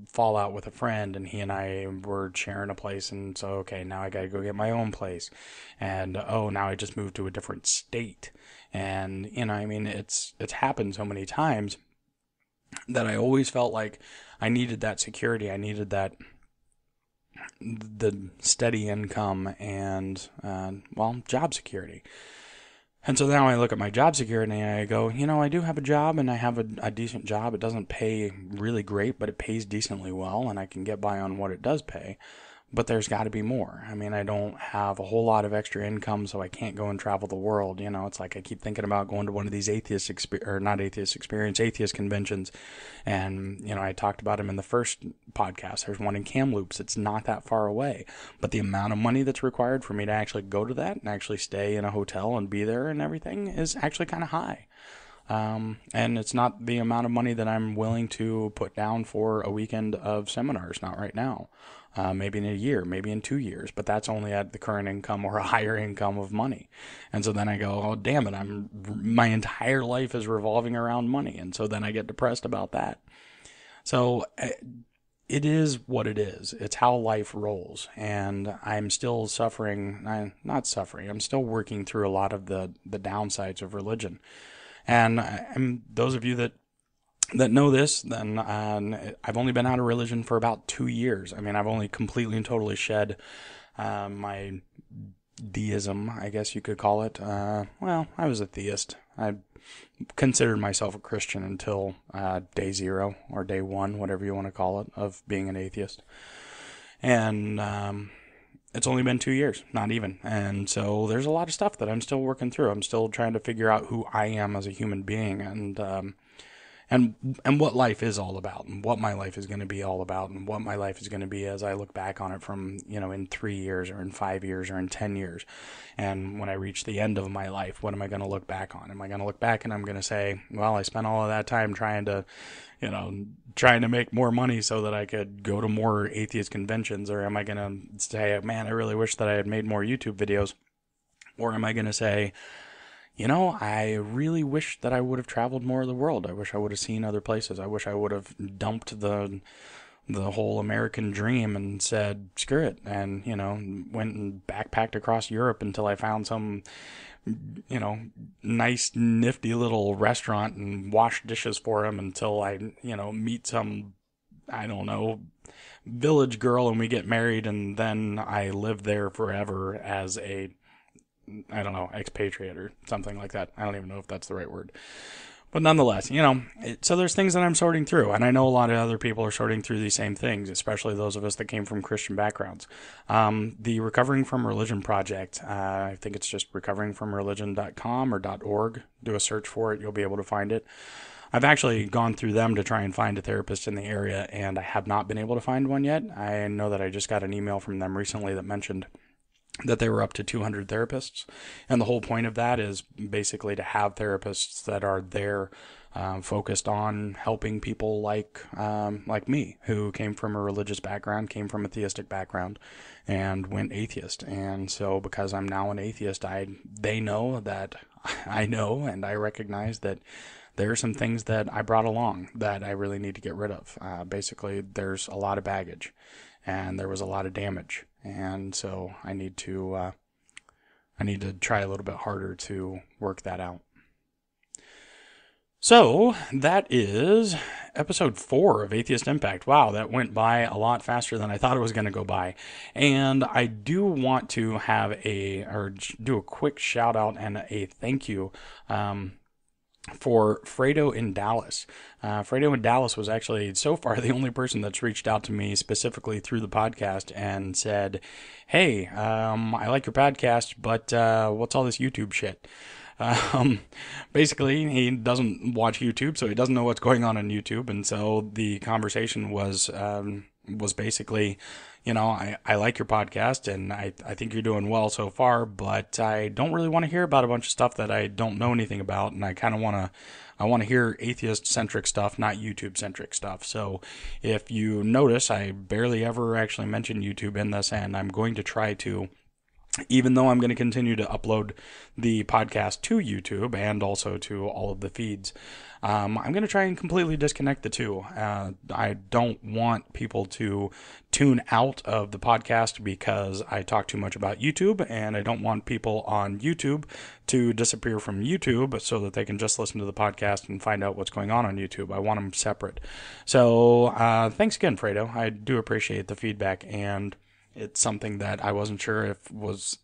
Speaker 2: fall out with a friend and he and I were sharing a place, and so okay, now I gotta go get my own place, and now I just moved to a different state, and it's happened so many times that I always felt like I needed that security, I needed the steady income and job security. And so now I look at my job security and I go, I do have a job, and I have a decent job. It doesn't pay really great, but it pays decently well, and I can get by on what it does pay. But there's got to be more. I don't have a whole lot of extra income, so I can't go and travel the world. It's like I keep thinking about going to one of these atheist conventions. And, I talked about them in the first podcast. There's one in Kamloops. It's not that far away. But the amount of money that's required for me to actually go to that and actually stay in a hotel and be there and everything is actually kind of high. And it's not the amount of money that I'm willing to put down for a weekend of seminars, not right now. Maybe in a year, maybe in 2 years, but that's only at the current income or a higher income of money. And so then I go, oh, damn it, my entire life is revolving around money. And so then I get depressed about that. So it is what it is. It's how life rolls. And I'm still I'm still working through a lot of the downsides of religion. And those of you that know this, then I've only been out of religion for about 2 years. I've only completely and totally shed my deism, I guess you could call it. I was a theist. I considered myself a Christian until day zero or day one, whatever you want to call it, of being an atheist. And it's only been 2 years, not even. And so there's a lot of stuff that I'm still working through. I'm still trying to figure out who I am as a human being, and what life is all about, and what my life is going to be all about, and what my life is going to be as I look back on it from, in 3 years or in 5 years or in 10 years. And when I reach the end of my life, what am I going to look back on? Am I going to look back and I'm going to say, well, I spent all of that time trying to make more money so that I could go to more atheist conventions? Or am I going to say, man, I really wish that I had made more YouTube videos? Or am I going to say, I really wish that I would have traveled more of the world. I wish I would have seen other places. I wish I would have dumped the whole American dream and said, screw it. And, went and backpacked across Europe until I found some, nice, nifty little restaurant and washed dishes for him until I, meet some, I don't know, village girl and we get married, and then I live there forever as a, I don't know, expatriate or something like that. I don't even know if that's the right word. But nonetheless, so there's things that I'm sorting through, and I know a lot of other people are sorting through these same things, especially those of us that came from Christian backgrounds. The Recovering from Religion Project, I think it's just recoveringfromreligion.com or .org. Do a search for it. You'll be able to find it. I've actually gone through them to try and find a therapist in the area, and I have not been able to find one yet. I know that I just got an email from them recently that mentioned that they were up to 200 therapists. And the whole point of that is basically to have therapists that are there focused on helping people like me, who came from a religious background, came from a theistic background, and went atheist. And so because I'm now an atheist, they know that I know, and I recognize that there are some things that I brought along that I really need to get rid of. Basically, there's a lot of baggage, and there was a lot of damage, and so I need to try a little bit harder to work that out. So that is episode 4 of Atheist Impact. Wow, that went by a lot faster than I thought it was going to go by. And I do want to do a quick shout out and a thank you for Fredo in Dallas. Fredo in Dallas was actually so far the only person that's reached out to me specifically through the podcast and said, "Hey, I like your podcast, but what's all this YouTube shit?" Basically, he doesn't watch YouTube, so he doesn't know what's going on YouTube, and so the conversation was basically, I like your podcast, and I think you're doing well so far, but I don't really want to hear about a bunch of stuff that I don't know anything about, and I kind of want to hear atheist-centric stuff, not YouTube-centric stuff. So if you notice, I barely ever actually mention YouTube in this, and I'm going to try to, even though I'm going to continue to upload the podcast to YouTube and also to all of the feeds, I'm going to try and completely disconnect the two. I don't want people to tune out of the podcast because I talk too much about YouTube, and I don't want people on YouTube to disappear from YouTube so that they can just listen to the podcast and find out what's going on YouTube. I want them separate. So thanks again, Fredo. I do appreciate the feedback, and it's something that I wasn't sure if was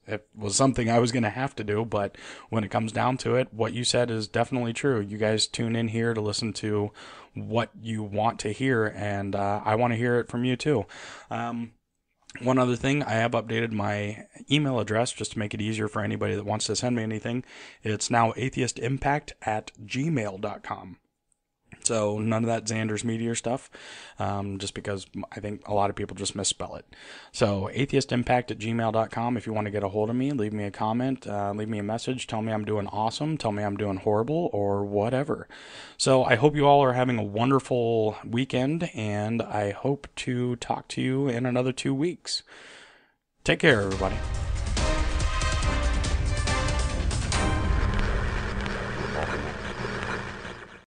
Speaker 2: something I was going to have to do, but when it comes down to it, what you said is definitely true. You guys tune in here to listen to what you want to hear, and I want to hear it from you too. One other thing, I have updated my email address just to make it easier for anybody that wants to send me anything. It's now atheistimpact@gmail.com. So none of that Xander's Meteor stuff, just because I think a lot of people just misspell it. So atheistimpact@gmail.com. If you want to get a hold of me, leave me a comment, leave me a message, tell me I'm doing awesome, tell me I'm doing horrible, or whatever. So I hope you all are having a wonderful weekend, and I hope to talk to you in another 2 weeks. Take care, everybody.